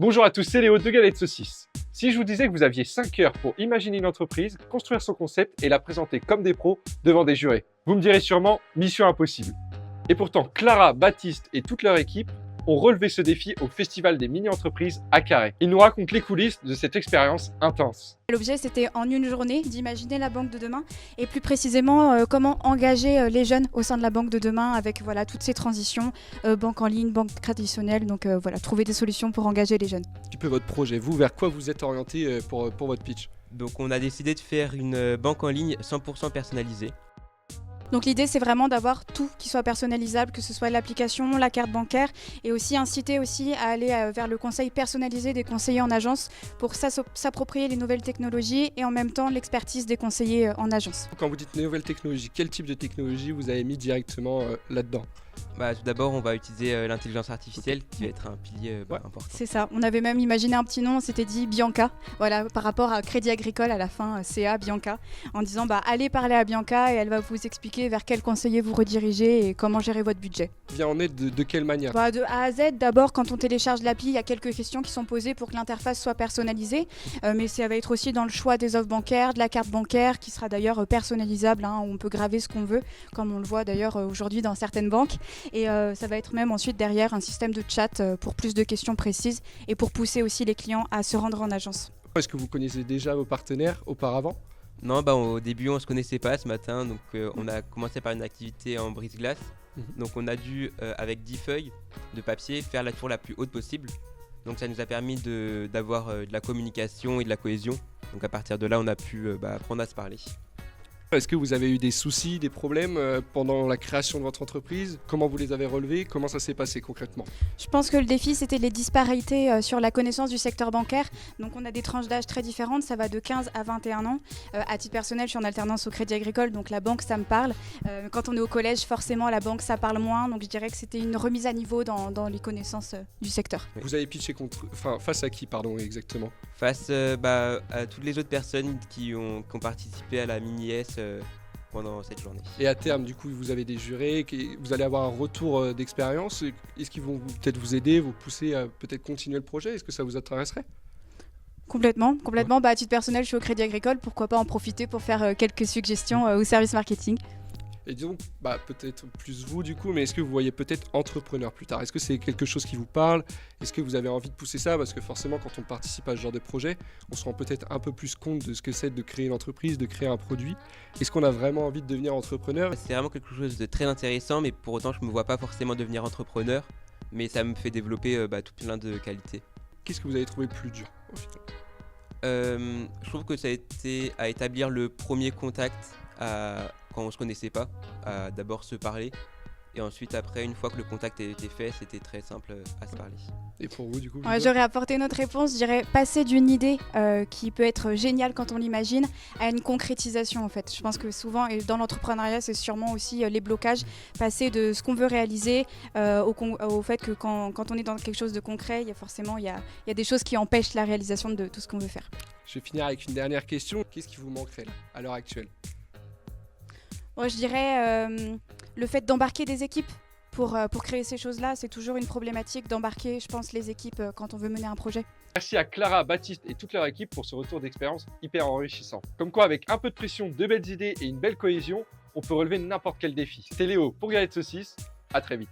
Bonjour à tous, c'est Léo de Galette Saucisse. Si je vous disais que vous aviez 5 heures pour imaginer une entreprise, construire son concept et la présenter comme des pros devant des jurés, vous me direz sûrement mission impossible. Et pourtant, Clara, Baptiste et toute leur équipe ont relevé ce défi au Festival des mini-entreprises à Carhaix. Ils nous racontent les coulisses de cette expérience intense. L'objet, c'était en une journée d'imaginer la banque de demain et plus précisément comment engager les jeunes au sein de la banque de demain avec toutes ces transitions, banque en ligne, banque traditionnelle, donc trouver des solutions pour engager les jeunes. Un petit peu votre projet, vous, vers quoi vous êtes orienté pour votre pitch? Donc on a décidé de faire une banque en ligne 100% personnalisée. Donc l'idée, c'est vraiment d'avoir tout qui soit personnalisable, que ce soit l'application, la carte bancaire, et aussi inciter aussi à aller vers le conseil personnalisé des conseillers en agence pour s'approprier les nouvelles technologies et en même temps l'expertise des conseillers en agence. Quand vous dites nouvelles technologies, quel type de technologie vous avez mis directement là-dedans? Tout d'abord, on va utiliser l'intelligence artificielle qui va être un pilier important. C'est ça, on avait même imaginé un petit nom, on s'était dit Bianca, par rapport à Crédit Agricole à la fin, CA, Bianca, en disant allez parler à Bianca et elle va vous expliquer vers quel conseiller vous redirigez et comment gérer votre budget. Vient en aide de quelle manière? De A à Z, d'abord quand on télécharge l'appli, il y a quelques questions qui sont posées pour que l'interface soit personnalisée, mais ça va être aussi dans le choix des offres bancaires, de la carte bancaire qui sera d'ailleurs personnalisable, où on peut graver ce qu'on veut, comme on le voit d'ailleurs aujourd'hui dans certaines banques. Et ça va être même ensuite derrière un système de chat pour plus de questions précises et pour pousser aussi les clients à se rendre en agence. Est-ce que vous connaissez déjà vos partenaires auparavant? Non, au début on se connaissait pas ce matin, donc on a commencé par une activité en brise-glace. Donc on a dû, avec 10 feuilles de papier, faire la tour la plus haute possible. Donc ça nous a permis d'avoir de la communication et de la cohésion. Donc à partir de là, on a pu apprendre à se parler. Est-ce que vous avez eu des soucis, des problèmes pendant la création de votre entreprise? Comment vous les avez relevés? Comment ça s'est passé concrètement? Je pense que le défi, c'était les disparités sur la connaissance du secteur bancaire. Donc on a des tranches d'âge très différentes, ça va de 15 à 21 ans. À titre personnel, je suis en alternance au Crédit Agricole, donc la banque, ça me parle. Quand on est au collège, forcément, la banque, ça parle moins. Donc je dirais que c'était une remise à niveau dans les connaissances du secteur. Vous avez pitché face à qui, pardon, exactement? Face à toutes les autres personnes qui ont participé à la mini-S pendant cette journée. Et à terme, du coup, vous avez des jurés, vous allez avoir un retour d'expérience. Est-ce qu'ils vont peut-être vous aider, vous pousser à peut-être continuer le projet? Est-ce que ça vous intéresserait? Complètement. À titre personnel, je suis au Crédit Agricole, pourquoi pas en profiter pour faire quelques suggestions au service marketing. Et disons, peut-être plus vous du coup, mais est-ce que vous voyez peut-être entrepreneur plus tard? Est-ce que c'est quelque chose qui vous parle? Est-ce que vous avez envie de pousser ça? Parce que forcément, quand on participe à ce genre de projet, on se rend peut-être un peu plus compte de ce que c'est de créer une entreprise, de créer un produit. Est-ce qu'on a vraiment envie de devenir entrepreneur? C'est vraiment quelque chose de très intéressant, mais pour autant, je ne me vois pas forcément devenir entrepreneur. Mais ça me fait développer tout plein de qualités. Qu'est-ce que vous avez trouvé le plus dur au final? Je trouve que ça a été à établir le premier contact quand on se connaissait pas, à d'abord se parler et ensuite après une fois que le contact a été fait, c'était très simple à se parler. Et pour vous du coup? J'aurais apporté une autre réponse, je dirais passer d'une idée qui peut être géniale quand on l'imagine à une concrétisation en fait. Je pense que souvent et dans l'entrepreneuriat c'est sûrement aussi les blocages, passer de ce qu'on veut réaliser au fait que quand on est dans quelque chose de concret, il y a des choses qui empêchent la réalisation de tout ce qu'on veut faire. Je vais finir avec une dernière question. Qu'est-ce qui vous manquerait là, à l'heure actuelle? Moi, je dirais le fait d'embarquer des équipes pour créer ces choses-là, c'est toujours une problématique d'embarquer, je pense, les équipes quand on veut mener un projet. Merci à Clara, Baptiste et toute leur équipe pour ce retour d'expérience hyper enrichissant. Comme quoi, avec un peu de pression, de belles idées et une belle cohésion, on peut relever n'importe quel défi. C'était Léo pour Galette Saucisse, à très vite.